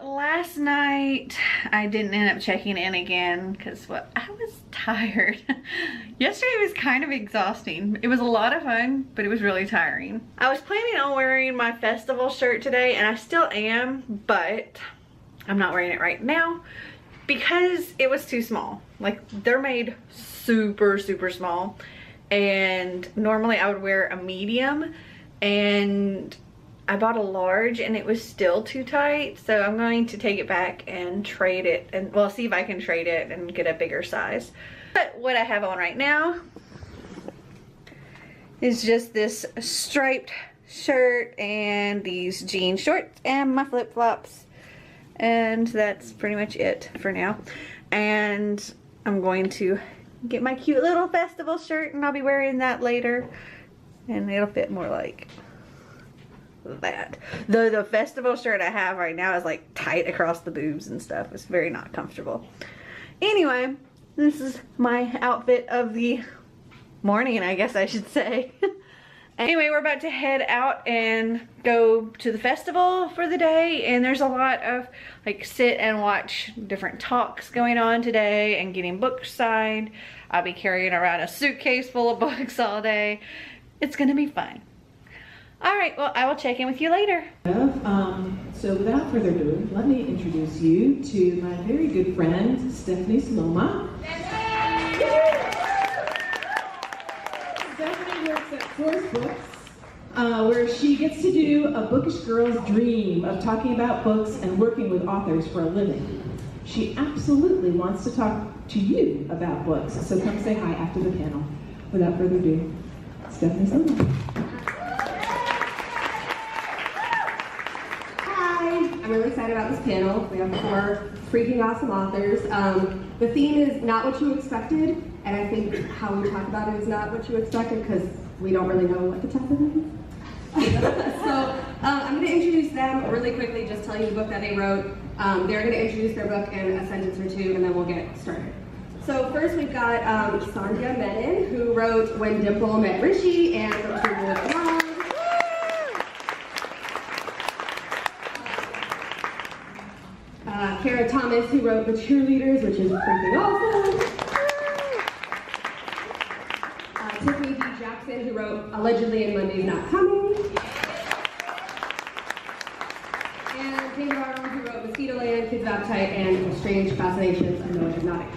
last night I didn't end up checking in again because I was tired. Yesterday was kind of exhausting. It was a lot of fun, but it was really tiring. I was planning on wearing my festival shirt today, and I still am, but I'm not wearing it right now because it was too small. Like, they're made super, super small, and normally I would wear a medium, and I bought a large and it was still too tight, so I'm going to take it back and trade it, and well, see if I can trade it and get a bigger size. But what I have on right now is just this striped shirt and these jean shorts and my flip-flops, and that's pretty much it for now. And I'm going to get my cute little festival shirt, and I'll be wearing that later, and it'll fit more like that. Though the festival shirt I have right now is like tight across the boobs and stuff. It's very not comfortable. Anyway, this is my outfit of the morning, I guess I should say. Anyway, we're about to head out and go to the festival for the day, and there's a lot of like sit and watch different talks going on today and getting books signed. I'll be carrying around a suitcase full of books all day. It's gonna be fun. All right, well, I will check in with you later. So without further ado, let me introduce you to my very good friend, Stephanie Saloma. Stephanie works at Force Books, where she gets to do a bookish girl's dream of talking about books and working with authors for a living. She absolutely wants to talk to you about books, so come say hi after the panel. Without further ado, Stephanie Saloma. I'm really excited about this panel. We have 4 freaking awesome authors. The theme is not what you expected, and I think how we talk about it is not what you expected because we don't really know what the topic is. So I'm going to introduce them really quickly, just tell you the book that they wrote. They're going to introduce their book in a sentence or two, and then we'll get started. So first we've got Sandhya Menon, who wrote When Dimple Met Rishi and From Twinkle with Love. Kara Thomas, who wrote The Cheerleaders, which is freaking awesome. Tiffany D. Jackson, who wrote Allegedly and Monday's Not Coming. And David Arnold, who wrote Mosquito Land, Kids of Appetite, and Strange Fascinations of Noah Hypnotic.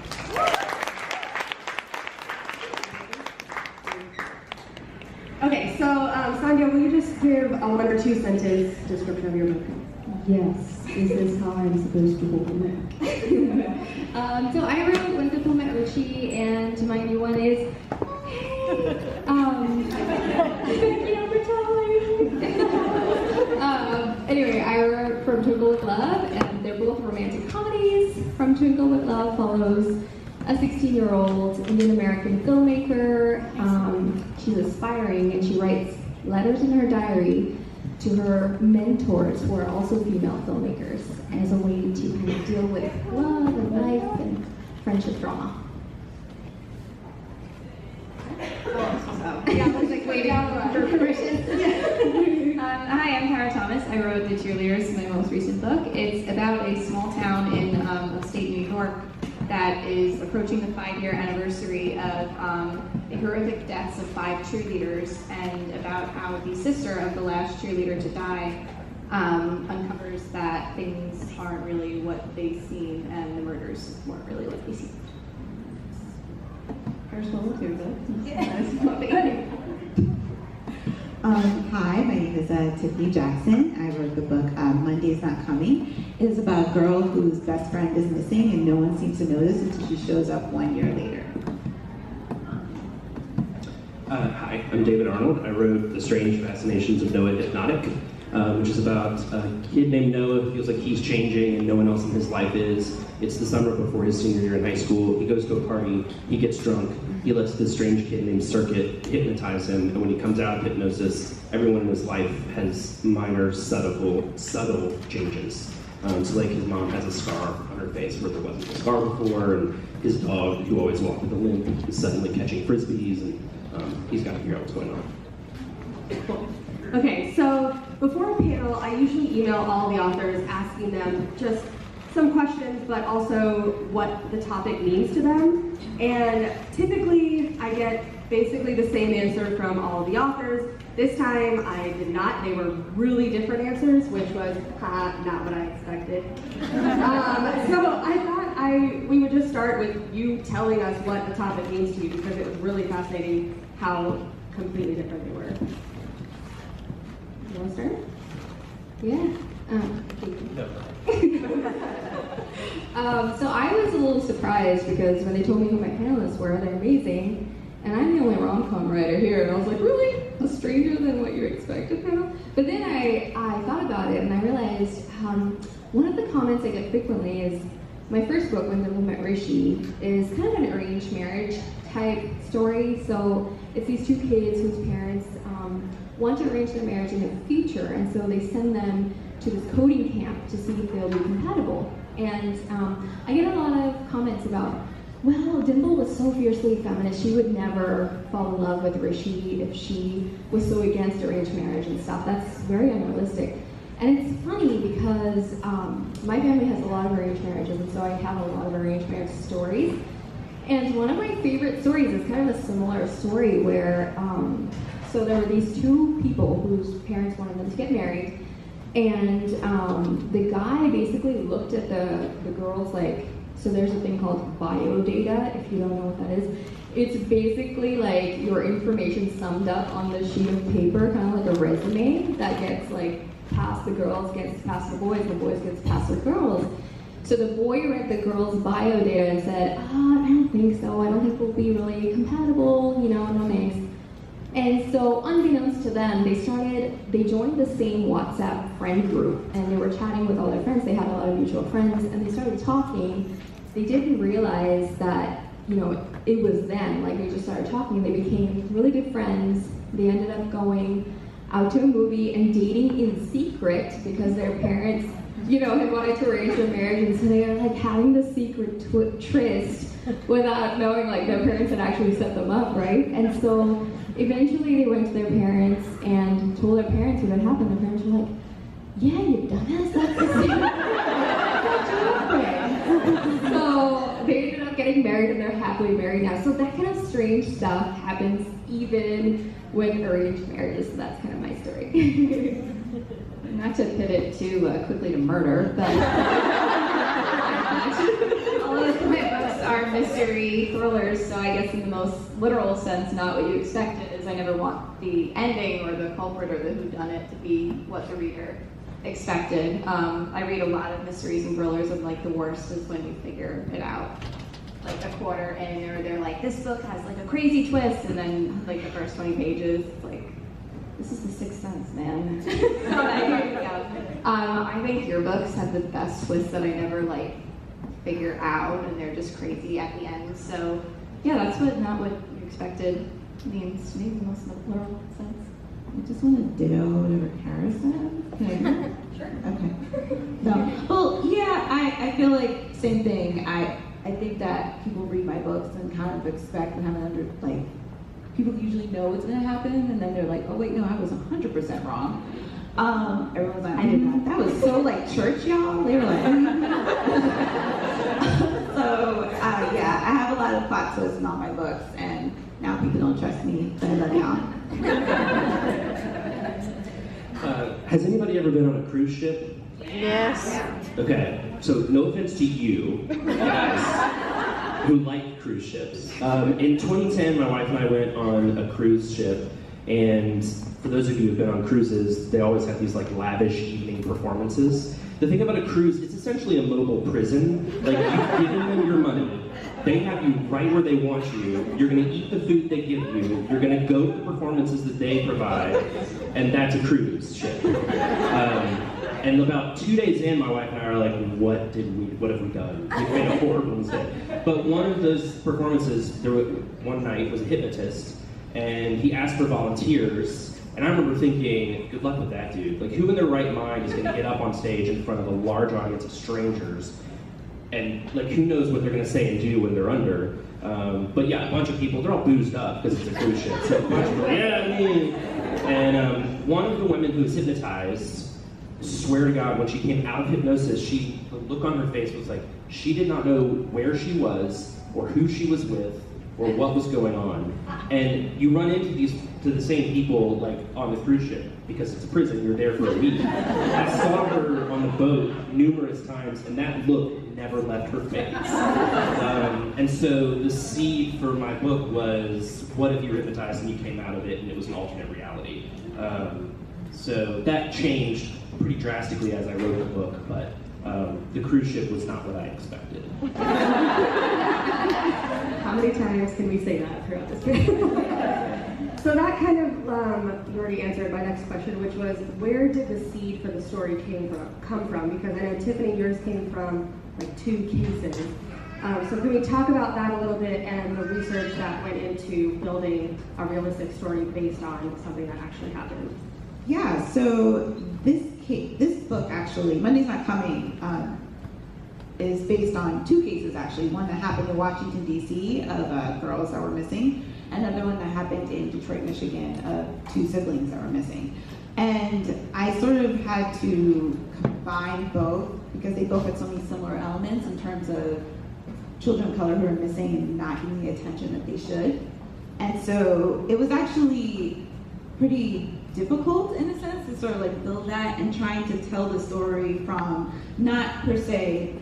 Okay, so Sandhya, will you just give a 1 or 2 sentence description of your book? Yes. Is this how I'm supposed to hold it? So I wrote When Dimple Met Richie, and my new one is anyway, I wrote From Twinkle with Love, and they're both romantic comedies. From Twinkle with Love follows a 16-year-old Indian American filmmaker. She's aspiring, and she writes letters in her diary to her mentors, who are also female filmmakers, as a way to kind of deal with love and life and friendship drama. Yeah, I was like waiting for permission. Hi, I'm Kara Thomas. I wrote The Cheerleaders, my most recent book. It's about a small town in upstate New York that is approaching the 5-year anniversary of the horrific deaths of 5 cheerleaders, and about how the sister of the last cheerleader to die uncovers that things aren't really what they seem, and the murders weren't really what they seemed. First one with your book. Hi, my name is Tiffany Jackson. I wrote the book Monday's Not Coming. It is about a girl whose best friend is missing and no one seems to notice until she shows up 1 year later. Hi, I'm David Arnold. I wrote The Strange Fascinations of Noah Hypnotic, which is about a kid named Noah who feels like he's changing and no one else in his life is. It's the summer before his senior year in high school. He goes to a party, he gets drunk, he lets this strange kid named Circuit hypnotize him, and when he comes out of hypnosis, everyone in his life has minor, subtle changes. So like his mom has a scar on her face where there wasn't a scar before, and his dog, who always walked with a limp, is suddenly catching frisbees, and he's got to figure out what's going on. Cool. Okay, so before a panel, I usually email all the authors asking them just some questions, but also what the topic means to them. And typically, I get basically the same answer from all of the authors. This time, I did not. They were really different answers, which was not what I expected. So I thought we would just start with you telling us what the topic means to you, because it was really fascinating how completely different they were. You want to start? Yeah. So I was a little surprised because when they told me who my panelists were, they're amazing. And I'm the only rom-com writer here, and I was like, really? A stranger than what you expected now? But then I thought about it, and I realized one of the comments I get frequently is, my first book, When Dimple Met Rishi, is kind of an arranged marriage type story. So it's these two kids whose parents want to arrange their marriage in the future, and so they send them to this coding camp to see if they'll be compatible. And I get a lot of comments about, well, Dimple was so fiercely feminist, she would never fall in love with Rishi if she was so against arranged marriage and stuff. That's very unrealistic. And it's funny because my family has a lot of arranged marriages, and so I have a lot of arranged marriage stories. And one of my favorite stories is kind of a similar story where, so there were these two people whose parents wanted them to get married, and the guy basically looked at the girls like, so there's a thing called bio data, if you don't know what that is. It's basically like your information summed up on the sheet of paper, kind of like a resume that gets like past the girls, gets past the boys gets past the girls. So the boy read the girl's bio data and said, I don't think so, I don't think we'll be really compatible, no thanks. And so unbeknownst to them, they joined the same WhatsApp friend group, and they were chatting with all their friends. They had a lot of mutual friends, and they started talking. They didn't realize that, it was them. Like, they just started talking. They became really good friends. They ended up going out to a movie and dating in secret because their parents, had wanted to arrange their marriage, and so they were like having the secret tryst without knowing like their parents had actually set them up, right? And so eventually they went to their parents and told their parents what had happened. Their parents were like, yeah, you dumbass, that's the same. So they ended up getting married, and they're happily married now. So that kind of strange stuff happens even with arranged marriages, so that's kind of my story. Not to pivot too quickly to murder, but all of my books are mystery thrillers, so I guess in the most literal sense, not what you expected, is I never want the ending or the culprit or the whodunit to be what the reader expected. I read a lot of mysteries and thrillers, and like the worst is when you figure it out like a quarter in, or they're like, this book has like a crazy twist, and then like the first 20 pages, it's like, this is the Sixth Sense, man. I think your books have the best twists that I never like figure out, and they're just crazy at the end. So yeah, that's not what you expected means to me in the most literal sense. I just want to ditto whatever Kara said. Can I? Sure. Okay. So, well, yeah, I feel like same thing. I think that people read my books and kind of expect and have an people usually know what's going to happen, and then they're like, oh wait, no, I was 100% wrong. Everyone's like, I did not. That was so like church, y'all. They were like, so yeah, I have a lot of plot twists in all my books, and now people don't trust me, but I love y'all. Has anybody ever been on a cruise ship? Yes. Okay, so no offense to you guys who like cruise ships. In 2010, my wife and I went on a cruise ship, and for those of you who've been on cruises, they always have these like lavish evening performances. The thing about a cruise, it's essentially a mobile prison. Like, you've given them your money, they have you right where they want you, you're gonna eat the food they give you, you're gonna go to the performances that they provide, and that's a cruise ship. And about 2 days in, my wife and I are like, what have we done? We've made a horrible mistake. But one of those performances, one night, was a hypnotist, and he asked for volunteers, and I remember thinking, good luck with that, dude. Like, who in their right mind is gonna get up on stage in front of a large audience of strangers, and like, who knows what they're gonna say and do when they're under. But yeah, a bunch of people, they're all boozed up because it's a cruise ship. So a bunch of people, yeah, me. And one of the women who was hypnotized swear to God, when she came out of hypnosis, the look on her face was like, she did not know where she was, or who she was with, or what was going on. And you run into the same people like on the cruise ship, because it's a prison, you're there for a week. I saw her on the boat numerous times, and that look never left her face. And so the seed for my book was, what if you were hypnotized and you came out of it and it was an alternate reality? So that changed pretty drastically as I wrote the book, but the cruise ship was not what I expected. How many times can we say that throughout this video? So that kind of, you already answered my next question, which was, where did the seed for the story come from? Because I know, Tiffany, yours came from like 2 cases. So can we talk about that a little bit and the research that went into building a realistic story based on something that actually happened? Yeah, so this book actually, Monday's Not Coming, is based on 2 cases actually. One that happened in Washington, D.C. of girls that were missing, and another one that happened in Detroit, Michigan of 2 siblings that were missing. And I sort of had to combine both because they both had so many similar elements in terms of children of color who are missing and not getting the attention that they should. And so it was actually pretty difficult in a sense to sort of like build that and trying to tell the story from not per se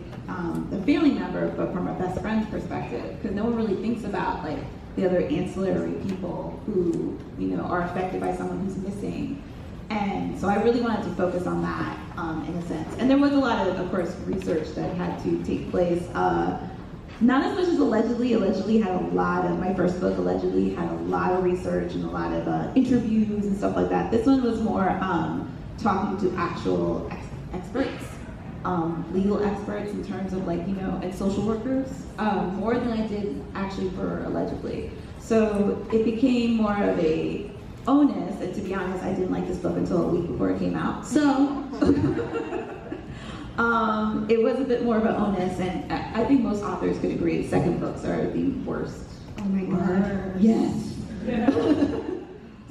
the family member, but from a best friend's perspective, because no one really thinks about like the other ancillary people who, you know, are affected by someone who's missing. And so I really wanted to focus on that in a sense. And there was a lot of course, research that had to take place. Not as much as allegedly. Allegedly had a lot of, my first book allegedly had a lot of research and a lot of interviews and stuff like that. This one was more talking to actual experts, legal experts in terms of like, you know, and social workers, more than I did actually for allegedly. So it became more of a onus, and to be honest, I didn't like this book until a week before it came out. So it was a bit more of an onus, and I think most authors could agree second books are the worst. Oh my God. Yes.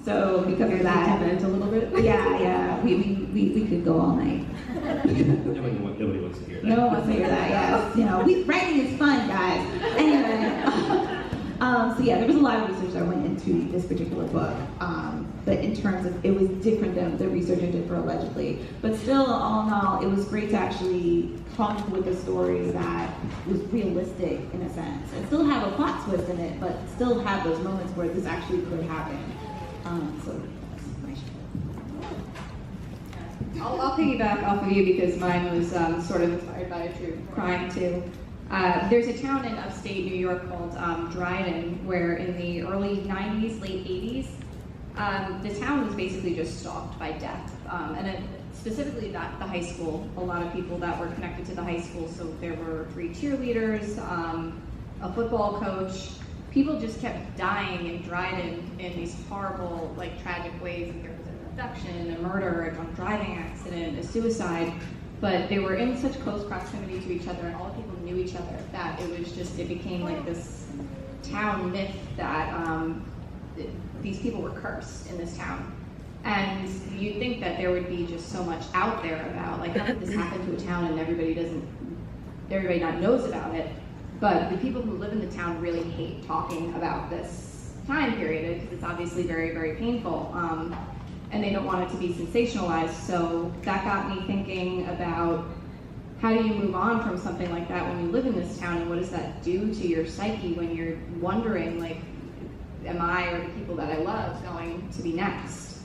So because of that, vent a little bit. yeah, we could go all night. Nobody wants to hear that. No one wants to hear that. Yes, you know, writing is fun, guys. Anyway, so yeah, there was a lot of research that went into this particular book, but in terms of, it was different than the research I did for allegedly. But still, all in all, it was great to actually come with a story that was realistic in a sense, and still have a plot twist in it, but still have those moments where this actually could happen. So that's my show. I'll piggyback off of you because mine was sort of inspired by a true crime too. There's a town in upstate New York called Dryden, where in the early 90s, late 80s, the town was basically just stalked by death. Specifically the high school, a lot of people that were connected to the high school, so there were 3 cheerleaders, a football coach. People just kept dying in Dryden in these horrible, like, tragic ways. There was an abduction, a murder, a drunk driving accident, a suicide. But they were in such close proximity to each other, and all the people knew each other, that it became like this town myth that these people were cursed in this town. And you'd think that there would be just so much out there about, like, how did this happen to a town and everybody not knows about it. But the people who live in the town really hate talking about this time period because it's obviously very, very painful. And they don't want it to be sensationalized. So that got me thinking about how do you move on from something like that when you live in this town, and what does that do to your psyche when you're wondering, like, am I or the people that I love going to be next?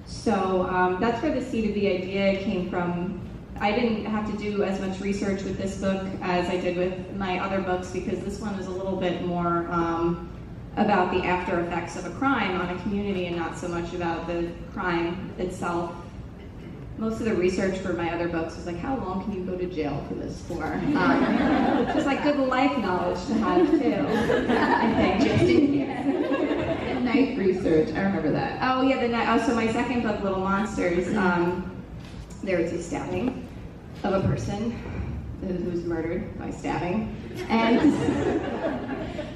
So that's where the seed of the idea came from. I didn't have to do as much research with this book as I did with my other books because this one is a little bit more about the after effects of a crime on a community and not so much about the crime itself. Most of the research for my other books was like, how long can you go to jail for this for? Just like good life knowledge to have too, I think. Just in here. Knife research, I remember that. Oh yeah, so my second book, Little Monsters, there was a stabbing of a person who was murdered by stabbing, and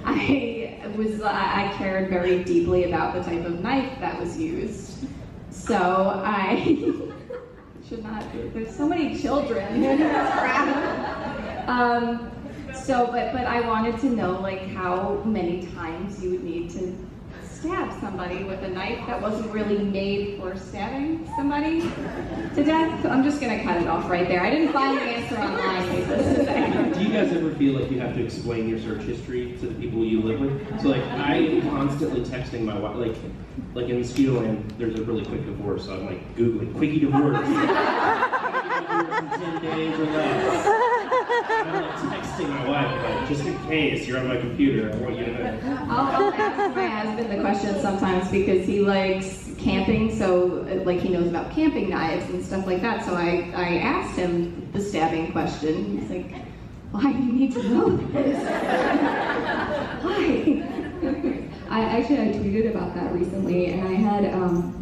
I cared very deeply about the type of knife that was used. So I should not. There's so many children. But I wanted to know like how many times you would need to stab somebody with a knife that wasn't really made for stabbing somebody to death. I'm just gonna cut it off right there. I didn't find the answer online. Needless to say. Do you guys ever feel like you have to explain your search history to the people you live with? So like I am constantly texting my wife, like in Mosquito Land, there's a really quick divorce, so I'm like Googling quickie divorce. In 10 days or less. I'm like texting my wife, like, just in case you're on my computer, I want you to know. I'll ask my husband the question sometimes because he likes camping, so like he knows about camping knives and stuff like that. So I asked him the stabbing question. He's like, why do you need to know this? Why? I tweeted about that recently, and I had,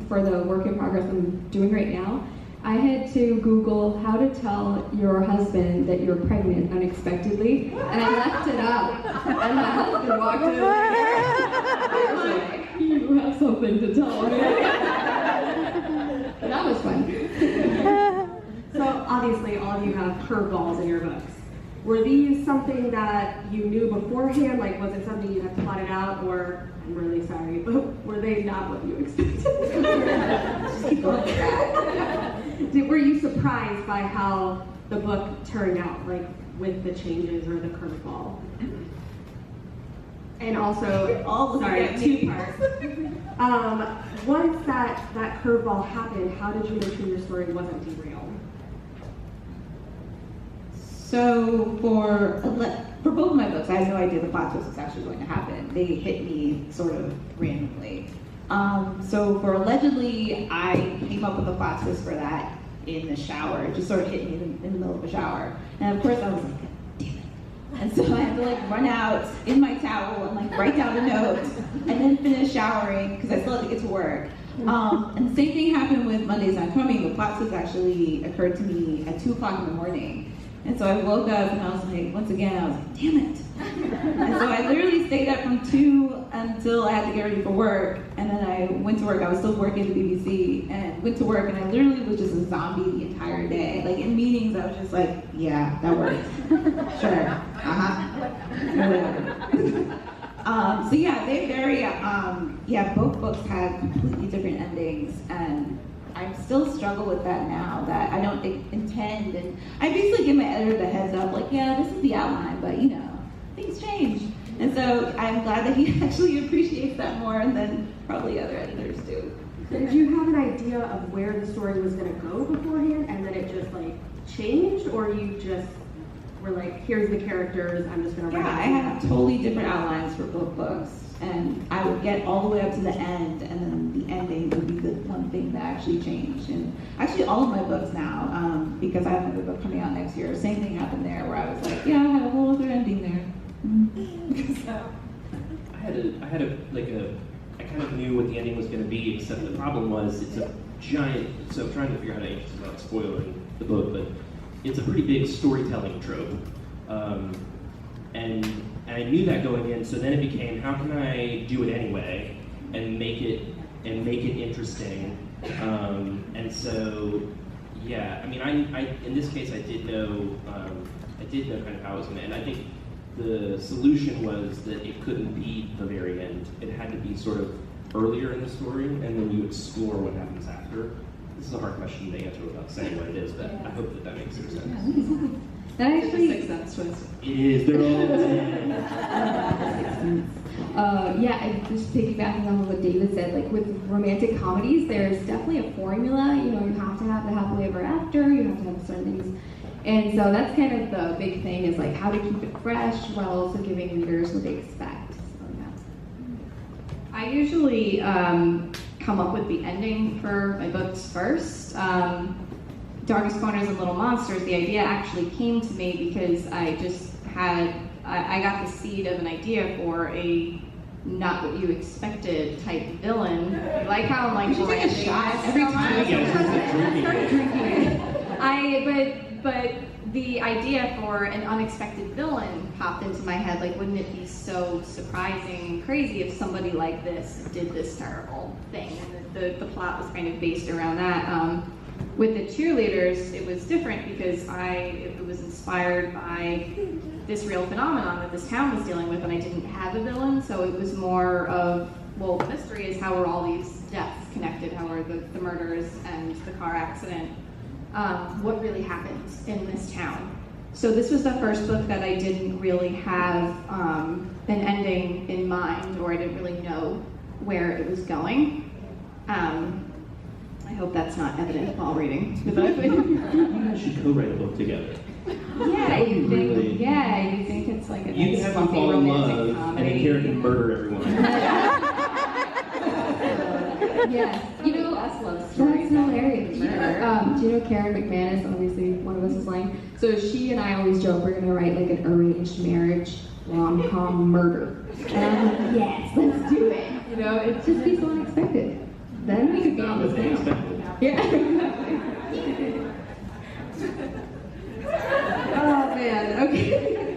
for the work in progress I'm doing right now, I had to Google how to tell your husband that you're pregnant unexpectedly, and I left it up, and my husband walked in. I was like, you have something to tell me. That was fun. So obviously all of you have curveballs in your books. Were these something that you knew beforehand? Like, was it something you had plotted out, or, I'm really sorry, but were they not what you expected? Were you surprised by how the book turned out, like with the changes or the curveball? And also, sorry, two parts. Once that curveball happened, how did you make sure your story wasn't derailed? So for both of my books, I had no idea the plot twist was actually going to happen. They hit me sort of randomly. So for Allegedly, I came up with a plot twist for that in the shower. It just sort of hit me in the middle of a shower. And of course I was like, damn it. And so I had to like run out in my towel and like write down a note and then finish showering because I still had to get to work. And the same thing happened with Monday's Not Coming. The plot twist actually occurred to me at 2 o'clock in the morning. And so I woke up and I was like, once again, I was like, damn it. And so I literally stayed up from 2 until I had to get ready for work. And then I went to work. I was still working at the BBC and went to work, and I literally was just a zombie the entire day. Like in meetings, I was just like, yeah, that works. Sure. Whatever. So yeah, they very, both books had completely different endings, and I still struggle with that now, that I don't intend, and I basically give my editor the heads up, like, yeah, this is the outline, but you know, things change. And so I'm glad that he actually appreciates that more than probably other editors do. Did you have an idea of where the story was going to go beforehand, and then it just like changed, or you just were like, here's the characters, I'm just going to write I have totally different outlines for both books, and I would get all the way up to the end, and then the ending would be the one thing that actually changed. And actually all of my books now, because I have another book coming out next year, same thing happened there, where I was like, yeah, I had a whole other ending there. So. I kind of knew what the ending was going to be, except the problem was it's a giant, so I'm trying to figure out how to anxious about spoiling the book, but it's a pretty big storytelling trope. And I knew that going in, so then it became, how can I do it anyway and make it interesting? And so, yeah, I mean, I in this case, I did know kind of how it was going to end. I think the solution was that it couldn't be the very end. It had to be sort of earlier in the story, and then you explore what happens after. This is a hard question to answer without saying what it is, but I hope that makes some sense. That actually, Sixth Sense twist. It is, they're all just piggybacking on what David said, like with romantic comedies, there's definitely a formula. You know, you have to have the happily ever after, you have to have certain things. And so that's kind of the big thing, is like how to keep it fresh while also giving readers what they expect. So, yeah. I usually come up with the ending for my books first. Darkest Corners and Little Monsters, the idea actually came to me because I got the seed of an idea for a not what you expected type villain. Like how I'm like, take a shot every time. But the idea for an unexpected villain popped into my head. Like, wouldn't it be so surprising and crazy if somebody like this did this terrible thing? And the plot was kind of based around that. With the cheerleaders, it was different because it was inspired by this real phenomenon that this town was dealing with, and I didn't have a villain, so it was more of, well, the mystery is how are all these deaths connected? How are the murders and the car accident? What really happened in this town? So this was the first book that I didn't really have an ending in mind, or I didn't really know where it was going. I hope that's not evident while reading the book. You guys should co-write a book together. Yeah, you think? Yeah, you think it's like a You can have them fluffy fall in romantic love, comedy. and then Karen can murder everyone. Yes, you know, that's hilarious. Do you know Karen McManus? Obviously, one of us is lying. So she and I always joke we're gonna write like an arranged marriage rom-com murder. And I'm like, yes, let's do it. You know, it just be so unexpected. Then we could be on this Unexpected. Yeah. Oh man, okay.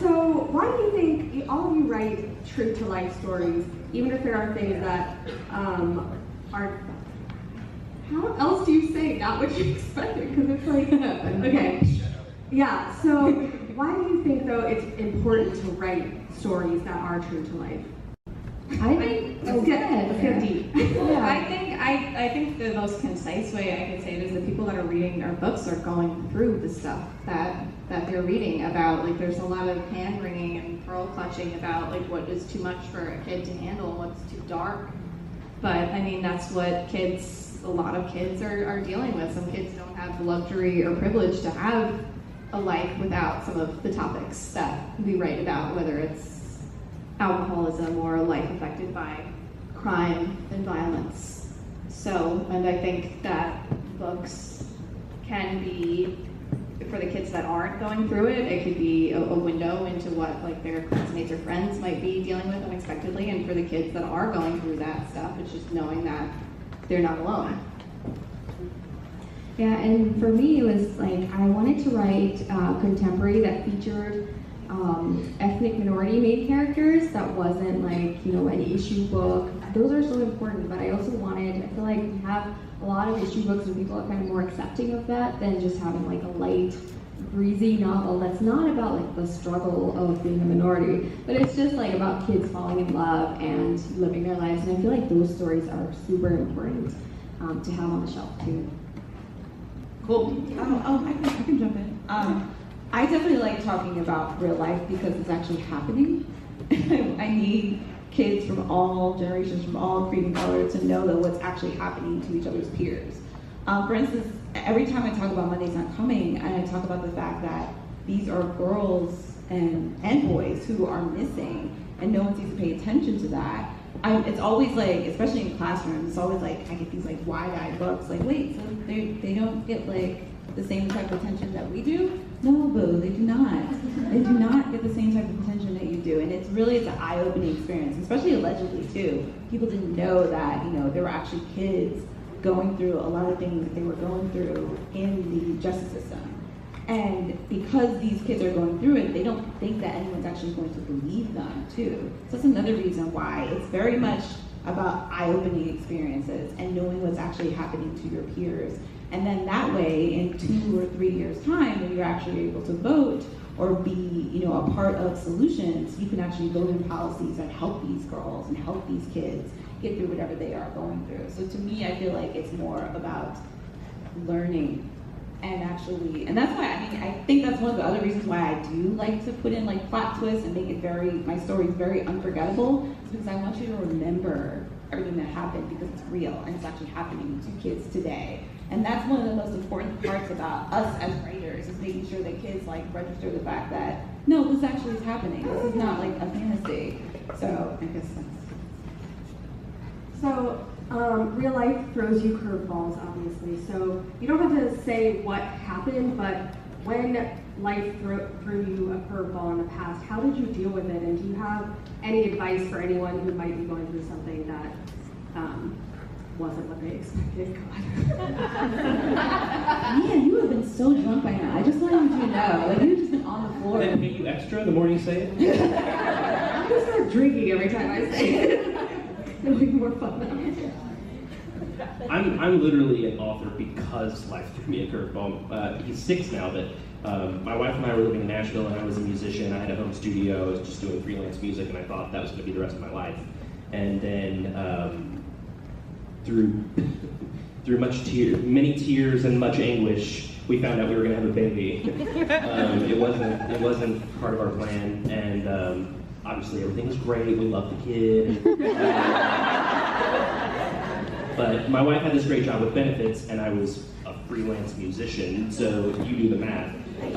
So why do you think all of you write true to life stories, even if there are things that are, how else do you say not what you expected? Because it's like, okay. Yeah, so why do you think though it's important to write stories that are true to life? I think Let's get deep. I think the most concise way I could say it is the people that are reading our books are going through the stuff that they're reading about. Like there's a lot of hand wringing and pearl clutching about like what is too much for a kid to handle and what's too dark. But I mean that's what a lot of kids are dealing with. Some kids don't have the luxury or privilege to have a life without some of the topics that we write about, whether it's alcoholism or a life affected by crime and violence. So, and I think that books can be, for the kids that aren't going through it, it could be a window into what like their classmates or friends might be dealing with unexpectedly, and for the kids that are going through that stuff, it's just knowing that they're not alone. Yeah, and for me, it was like I wanted to write contemporary that featured ethnic minority main characters that wasn't like, you know, an issue book. Those are so important, but I also wanted, I feel like we have a lot of issue books where people are kind of more accepting of that than just having like a light, breezy novel that's not about like the struggle of being a minority, but it's just like about kids falling in love and living their lives. And I feel like those stories are super important to have on the shelf too. Cool. I can jump in. I definitely like talking about real life because it's actually happening. I need kids from all generations, from all creed and color, to know that what's actually happening to each other's peers. For instance, every time I talk about Monday's Not Coming, and I talk about the fact that these are girls and boys who are missing, and no one seems to pay attention to that. It's always like, especially in classrooms, it's always like I get these like wide-eyed looks, like wait, so they don't get like the same type of attention that we do? No, boo, they do not. They do not get the same type of attention that you do, and it's an eye-opening experience, especially allegedly too. People didn't know that, you know, there were actually kids going through a lot of things that they were going through in the justice system. And because these kids are going through it, they don't think that anyone's actually going to believe them too. So that's another reason why it's very much about eye-opening experiences and knowing what's actually happening to your peers. And then that way, in 2 or 3 years' time, when you're actually able to vote or be, you know, a part of solutions, you can actually vote in policies that help these girls and help these kids get through whatever they are going through. So to me, I feel like it's more about learning and actually, and that's why, I mean, I think that's one of the other reasons why I do like to put in like plot twists and make it my stories very unforgettable, is because I want you to remember everything that happened because it's real and it's actually happening to kids today. And that's one of the most important parts about us as writers, is making sure that kids like register the fact that, no, this actually is happening. This is not like a fantasy. So I guess that's. So real life throws you curveballs, obviously. So you don't have to say what happened, but when life threw you a curveball in the past, how did you deal with it? And do you have any advice for anyone who might be going through something that wasn't what they expected? Man, you have been so drunk by now. I just wanted you to know. Like, you've just been on the floor. Did they pay you extra the more you say it? I'm gonna start drinking every time I say it. It'll be more fun. I'm literally an author because life threw me a curveball. He's 6 now, but my wife and I were living in Nashville, and I was a musician. I had a home studio. I was just doing freelance music, and I thought that was going to be the rest of my life. And then through many tears and much anguish, we found out we were going to have a baby. It wasn't part of our plan, and obviously everything was great. We loved the kid. But my wife had this great job with benefits, and I was a freelance musician, so you do the math. It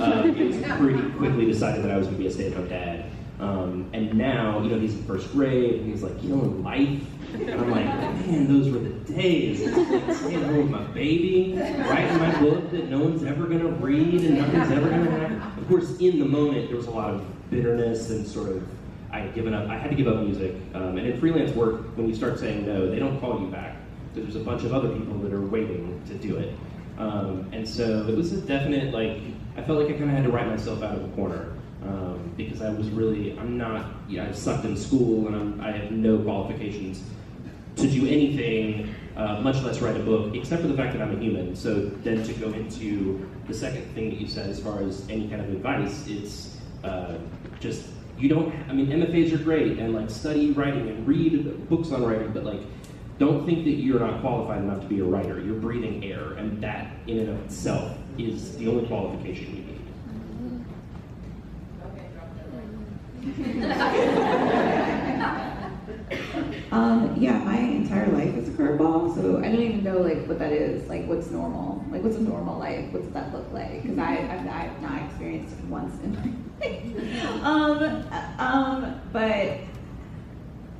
was pretty quickly decided that I was going to be a stay-at-home dad. And now, he's in first grade, and he's like killing life. And I'm like, man, those were the days. Like, staying home with my baby, writing my book that no one's ever going to read and nothing's ever going to happen. Of course, in the moment, there was a lot of bitterness and sort of, I had given up. I had to give up music. And in freelance work, when you start saying no, they don't call you back. There's a bunch of other people that are waiting to do it. And so it was a definite, I felt like I kind of had to write myself out of a corner. Because I was really, I sucked in school, and I have no qualifications to do anything, much less write a book, except for the fact that I'm a human. So then to go into the second thing that you said as far as any kind of advice, it's just, MFAs are great, and study writing and read books on writing, but don't think that you're not qualified enough to be a writer. You're breathing air, and that in and of itself is the only qualification you need. Yeah, my entire life is a curveball, so I don't even know what that is. What's normal? What's a normal life? What's that look like? Because I've not experienced it once in my life. But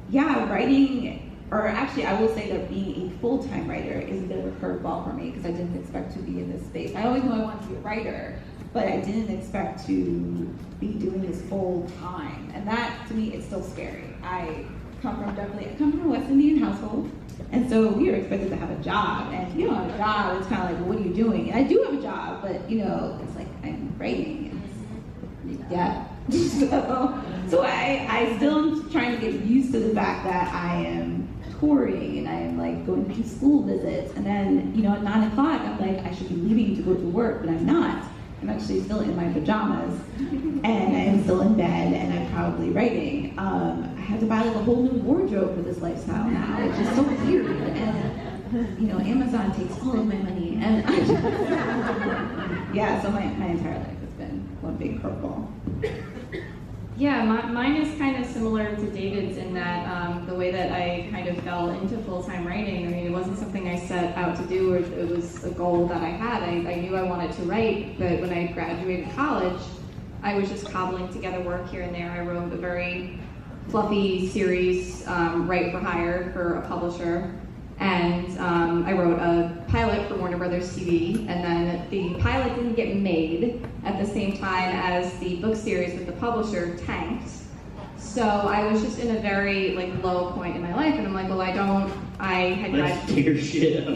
yeah, writing, or actually, I will say that being a full-time writer is a bit of a curveball for me because I didn't expect to be in this space. I always knew I wanted to be a writer, but I didn't expect to be doing this full time. And that, to me, is still scary. I come from a West Indian household, and so we are expected to have a job. And if you don't have a job, it's kind of well, what are you doing? And I do have a job, but it's I'm writing. Yeah. So I still am trying to get used to the fact that I am touring and I am going to school visits. And then, at 9 o'clock, I'm I should be leaving to go to work, but I'm not. I'm actually still in my pajamas, and I'm still in bed, and I'm probably writing. I have to buy a whole new wardrobe for this lifestyle now, which is so weird. And Amazon takes all of my money, and yeah. So my entire life has been one big curveball. Yeah, mine is kind of similar to David's in that the way that I kind of fell into full-time writing. It wasn't something I set out to do, or it was a goal that I had. I knew I wanted to write, but when I graduated college, I was just cobbling together work here and there. I wrote a very fluffy series, Write for Hire, for a publisher. And I wrote a pilot for Warner Brothers TV, and then the pilot didn't get made at the same time as the book series with the publisher tanked. So I was just in a very low point in my life, and I'm Let's tear shit up.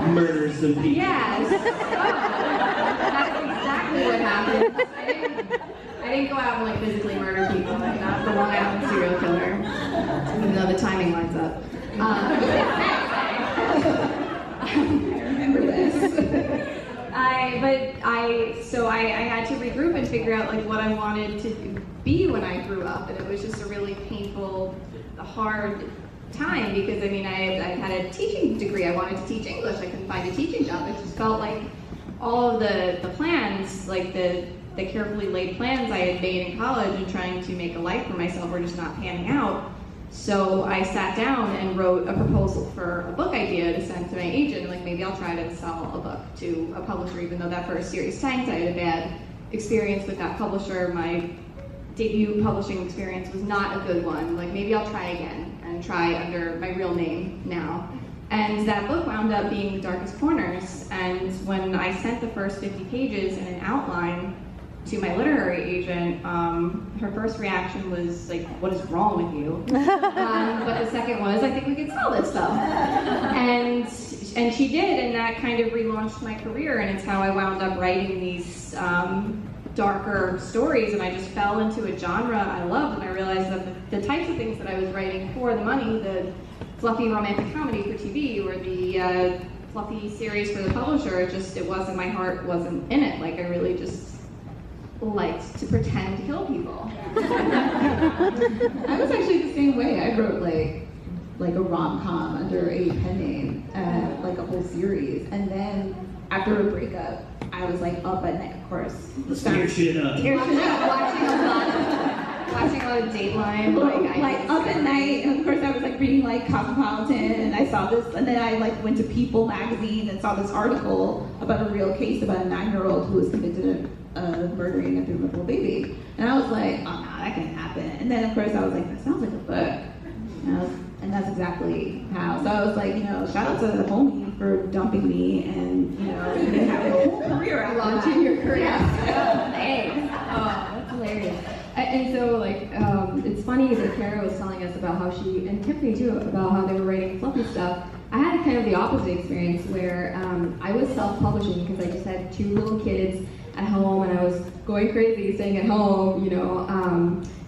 Murder some people. Yes. That's exactly what happened. I didn't go out and physically murder people. I'm not the Long Island serial killer, even though the timing lines up. I remember this. So I had to regroup and figure out what I wanted to be when I grew up, and it was just a really painful, hard time because I had a teaching degree. I wanted to teach English. I couldn't find a teaching job. It just felt like all of the plans, the carefully laid plans I had made in college and trying to make a life for myself were just not panning out. So I sat down and wrote a proposal for a book idea to send to my agent. Maybe I'll try to sell a book to a publisher, even though that first series tanked. I had a bad experience with that publisher. My debut publishing experience was not a good one. Maybe I'll try again and try under my real name now. And that book wound up being The Darkest Corners. And when I sent the first 50 pages in an outline to my literary agent, her first reaction was what is wrong with you? But the second was, I think we could sell this stuff. And she did, and that kind of relaunched my career, and it's how I wound up writing these darker stories, and I just fell into a genre I loved, and I realized that the types of things that I was writing for the money, the fluffy romantic comedy for TV or the fluffy series for the publisher. It wasn't, my heart wasn't in it. Like, I really just liked to pretend to kill people. I was actually the same way. I wrote like a rom-com under a pen name, like a whole series. And then after a breakup, I was like up at night, of course. Tear shit up. Watching a lot of Dateline, like up at night, and of course I was like reading like Cosmopolitan, and I saw this, and then I like went to People magazine and saw this article about a real case about a 9-year-old who was convicted of murdering a 3-month-old baby, and I was like, oh no, that can't happen. And then of course I was like, that sounds like a book, and that's exactly how. So I was like, shout out to the homie for dumping me, and having a whole career out launching your career. Yeah. Thanks. Oh, that's hilarious. And so, it's funny that Kara was telling us about how she, and Tiffany too, about how they were writing fluffy stuff. I had kind of the opposite experience where I was self-publishing because I just had 2 little kids at home and I was going crazy staying at home,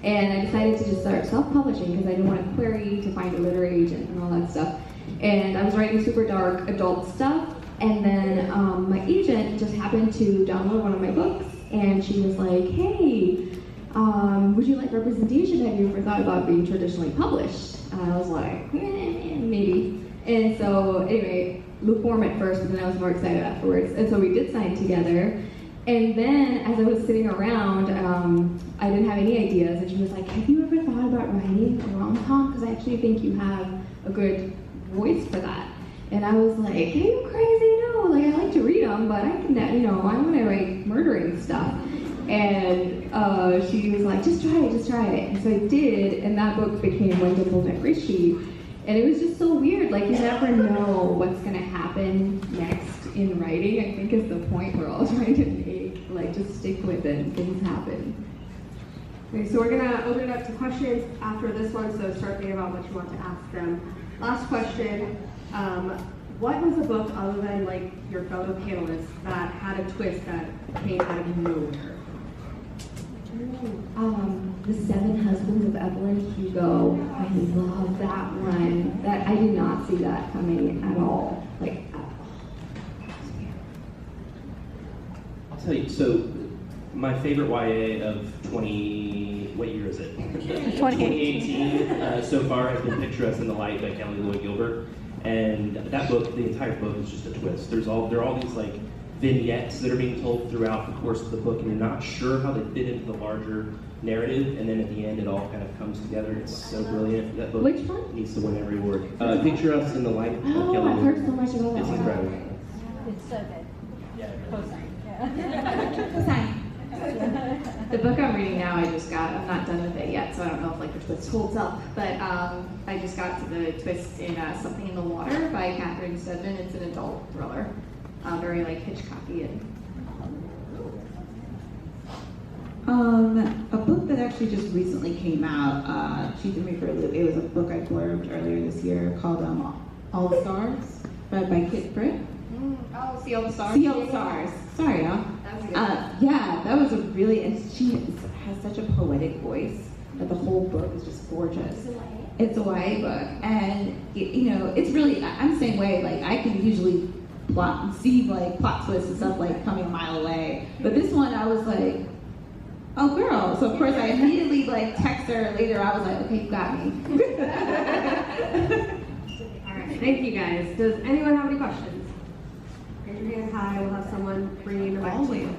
and I decided to just start self-publishing because I didn't want to query to find a literary agent and all that stuff. And I was writing super dark adult stuff, and then my agent just happened to download one of my books, and she was like, hey, would you like representation? Have you ever thought about being traditionally published? And I was like, maybe. And so, anyway, lukewarm at first, but then I was more excited afterwards. And so we did sign together. And then, as I was sitting around, I didn't have any ideas. And she was like, have you ever thought about writing a rom-com? Because I actually think you have a good voice for that. And I was like, are you crazy? No, I like to read them, but I can, I want to write murdering stuff. And she was like, just try it. And so I did, and that book became When Dimple Met Rishi. And it was just so weird, you never know what's gonna happen next in writing, I think is the point we're all trying to make, just stick with it and things happen. Okay, so we're gonna open it up to questions after this one, so start thinking about what you want to ask them. Last question, what was a book other than your fellow panelists that had a twist that came out of nowhere? The 7 Husbands of Evelyn Hugo. I love that one. That I did not see that coming at all. At all. I'll tell you, so my favorite YA of what year is it? 2018 so far has been Picture Us in the Light by Kelly Lloyd Gilbert. And that book, the entire book is just a twist. There are all these vignettes that are being told throughout the course of the book, and you're not sure how they fit into the larger narrative, and then at the end it all kind of comes together. It's so brilliant. That book Which one? needs to win every award. Picture Us in the Light by Kelly I've Lloyd. heard so much about that It's one. incredible. It's so good. Yeah. Cosign. The book I'm reading now, I'm not done with it yet, so I don't know if the twist holds up, but I just got to the twist in Something in the Water by Catherine Stedman. It's an adult thriller, very Hitchcocky-ian. A book that actually just recently came out, she threw me for a loop. It was a book I blurbed earlier this year called All the Stars, read by Kit Britt. Oh, See All the Stars? See All the Stars. Sorry, y'all. That was a good Yeah, that was and she has such a poetic voice that the whole book is just gorgeous. It's a YA book, and it's really, I'm the same way. I can usually see plot twists and stuff coming a mile away, but this one I was like, oh girl. So of course I immediately text her later. I was like, okay, you got me. All right, thank you guys. Does anyone have any questions? Raise your hand high. We'll have someone bringing the mic to you.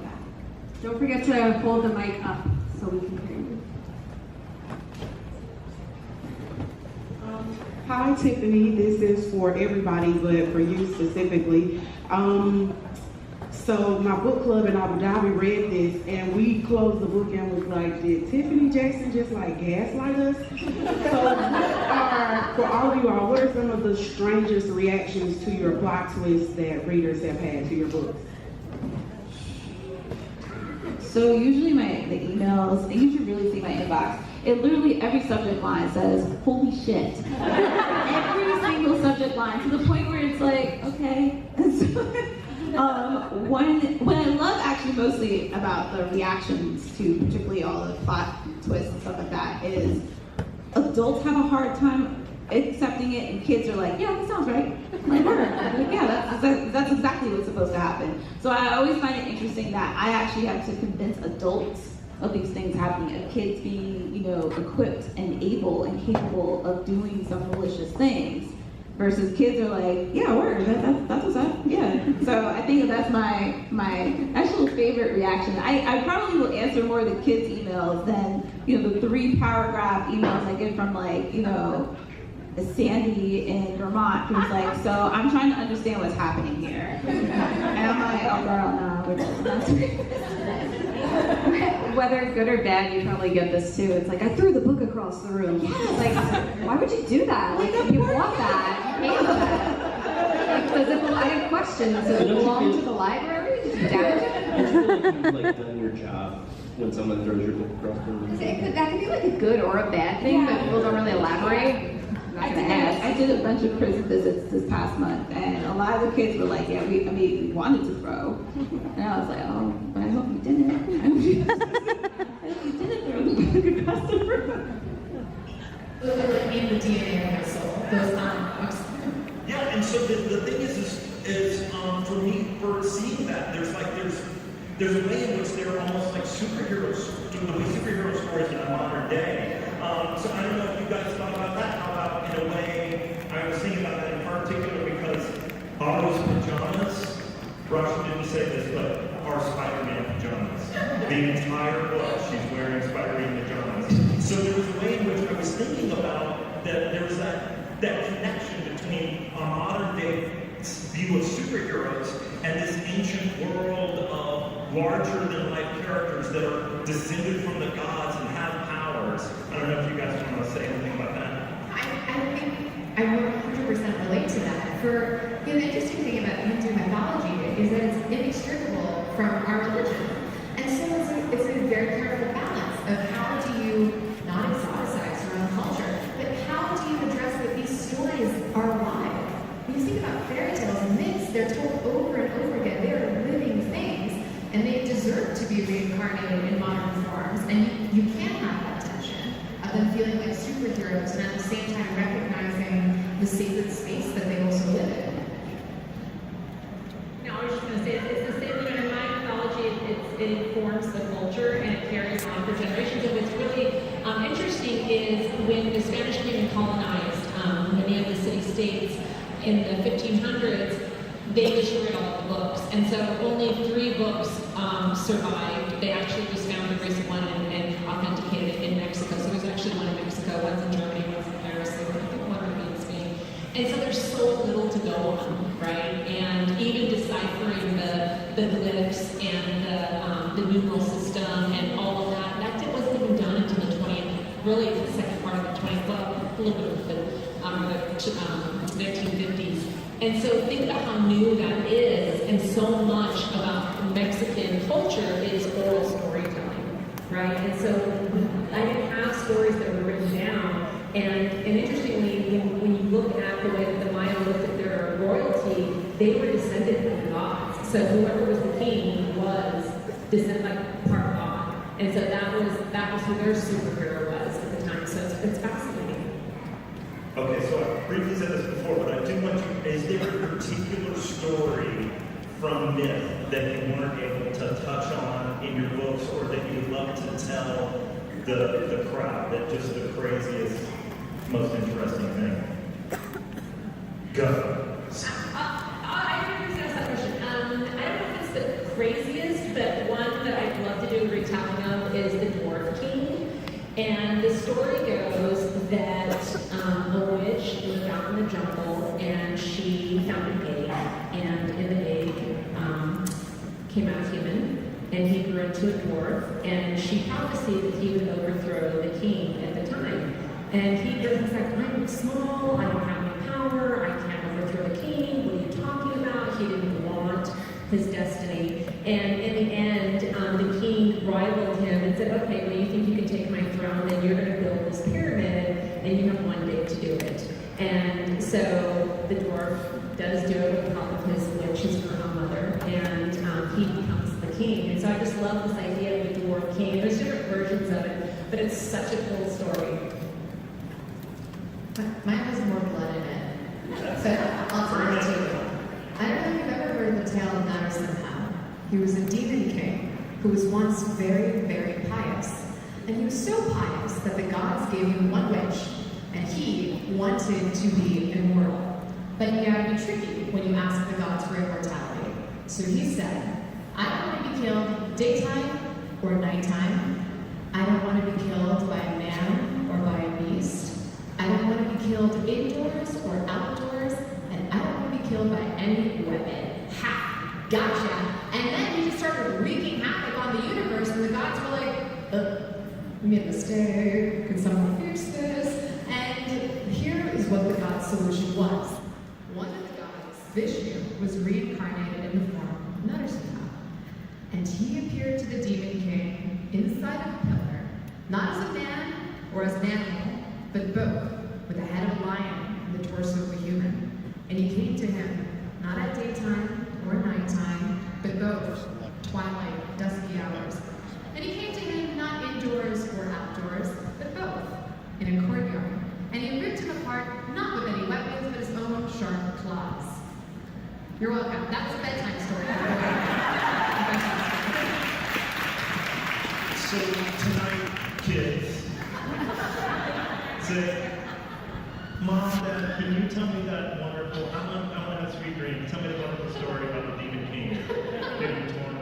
Don't forget to hold the mic up so we can hear you. Hi, Tiffany. This is for everybody, but for you specifically. So my book club in Abu Dhabi read this, and we closed the book and was like, did Tiffany Jackson just gaslight us? So for all of you all, what are some of the strangest reactions to your plot twists that readers have had to your books? So usually the emails, you should really see my inbox. It literally, every subject line says, holy shit. Every single subject line, to the point where it's like, okay. What I love actually mostly about the reactions to particularly all the plot twists and stuff like that is adults have a hard time accepting it, and kids are like, yeah, that sounds right. Like, like, yeah, that's exactly what's supposed to happen. So I always find it interesting that I actually have to convince adults of these things happening, of kids being, you know, equipped and able and capable of doing some malicious things, versus kids are like, yeah, word, that's what's up, yeah. So I think that's my actual favorite reaction. I probably will answer more of the kids' emails than, you know, the 3-paragraph emails I get from, like, you know, Sandy in Vermont, who's like, so I'm trying to understand what's happening here. And I'm like, oh girl, no, that's Whether good or bad, you probably get this too. It's like, I threw the book across the room. Yes. Like, why would you do that? Like, if you want that, you have that. Like, does it belong? I have questions. Does it belong to the library? Did you damage it? I feel like you've like done your job when someone throws your book across the room. That could be like a good or a bad thing, but people don't really elaborate. I did a bunch of prison visits this past month, and a lot of the kids were like, yeah, we wanted to throw. And I was like, oh, but I hope you didn't. I hope you didn't throw the book across the room. Those are like in the DNA of my soul. Those books. Yeah, and so the thing is for me, for seeing that, there's a way in which they're almost like superheroes, the way superhero stories in the modern day. So I don't know if you guys thought about that. How about in a way, I was thinking about that in particular because Otto's pajamas, Rush didn't say this, but are Spider-Man pajamas. The entire book, she's wearing Spider-Man pajamas. So there was a way in which I was thinking about that there was that connection between a modern day view of superheroes and this ancient world of larger than life characters that are descended from the gods and have powers. I don't know if you guys want to say anything about that. I think I would 100% relate to that. The interesting thing about Hindu mythology is that it's inextricable from our religion. And so it's a very careful balance of how do you not exoticize your own culture, but how do you address that these stories are alive? When you think about fairy tales and myths, they're told over and over again. They are living things, and they deserve to be reincarnated in modern forms. And you can't have that tension of them feeling like superheroes and at the same time recognizing the sacred space that they also live in. No, I was just going to say, it's the same, in my mythology, it informs the culture and it carries on for generations. And what's really interesting is when the Spanish came and colonized many of the city-states in the 1500s, they destroyed all the books. And so only 3 books survived. They actually just found the recent one and authenticated it in Mexico. So there's actually one in Mexico, one's in Germany, one's in Paris, I think one would be in Spain. And so there's so little to go on, right? And even deciphering the glyphs and the numeral system and all of that, wasn't even done until the 20th, really the second part of the 20th, well, a little bit of the 1950s. And so think about how new that is, and so much about Mexican culture is oral storytelling, right? And so I didn't have stories that were written down, and interestingly, when you look at the way that the Maya looked at their royalty, they were descended from the gods. So whoever was the king was descended like part god, and so that was who their superhero was at the time. So it's fascinating. Okay, so I briefly said this before, but I do want to, is there a particular story from myth that you weren't able to touch on in your books or that you would love to tell the crowd, that just the craziest, most interesting thing? Go. I didn't understand that question. I don't know if it's the craziest, but one that I'd love to do a retelling of is the Dwarf King. And the story goes that a witch lived out in the jungle and she found an egg, and in the egg came out human, and he grew into a dwarf, and she prophesied that he would overthrow the king at the time. And he was like, I'm small, I don't have any power, I can't overthrow the king, what are you talking about? He didn't want his destiny. And in the end, the king rivaled him and said, okay, well, you think you can take my throne, then you're going to build this pyramid, and you have one day to do it. And so the dwarf does do it with the help of his witch, his grandmother, and he becomes the king. And so I just love this idea of the dwarf king. There's different versions of it, but it's such a cool story. Mine has more blood in it. So I'll tell it to you. I don't know if you've ever heard the tale of Narasimha. He was a demon king who was once very, very pious. And he was so pious that the gods gave him one wish, and he wanted to be immortal. But you gotta be tricky when you ask the gods for immortality. So he said, I don't want to be killed daytime or nighttime. I don't want to be killed by a man or by a beast. I don't want to be killed indoors or outdoors, and I don't want to be killed by any weapon. Ha! Gotcha! And then he just started wreaking havoc on the universe, and the gods were like, we made a mistake, can someone fix this? And here is what the god's solution was. One of the gods, Vishnu, was reincarnated in the form of Narasimha. And he appeared to the demon king inside of a pillar, not as a man or as an animal, but both, with the head of a lion and the torso of a human. And he came to him, not at daytime or nighttime, but both, twilight, dusky hours. And he came to him not indoors or outdoors, but both, in a courtyard. And he ripped him apart, not with any weapons, but his own sharp claws. You're welcome. That was a bedtime story. So tonight, kids, say, Mom, Dad, can you tell me that wonderful, I want a sweet dream. Tell me the wonderful story about the demon king getting torn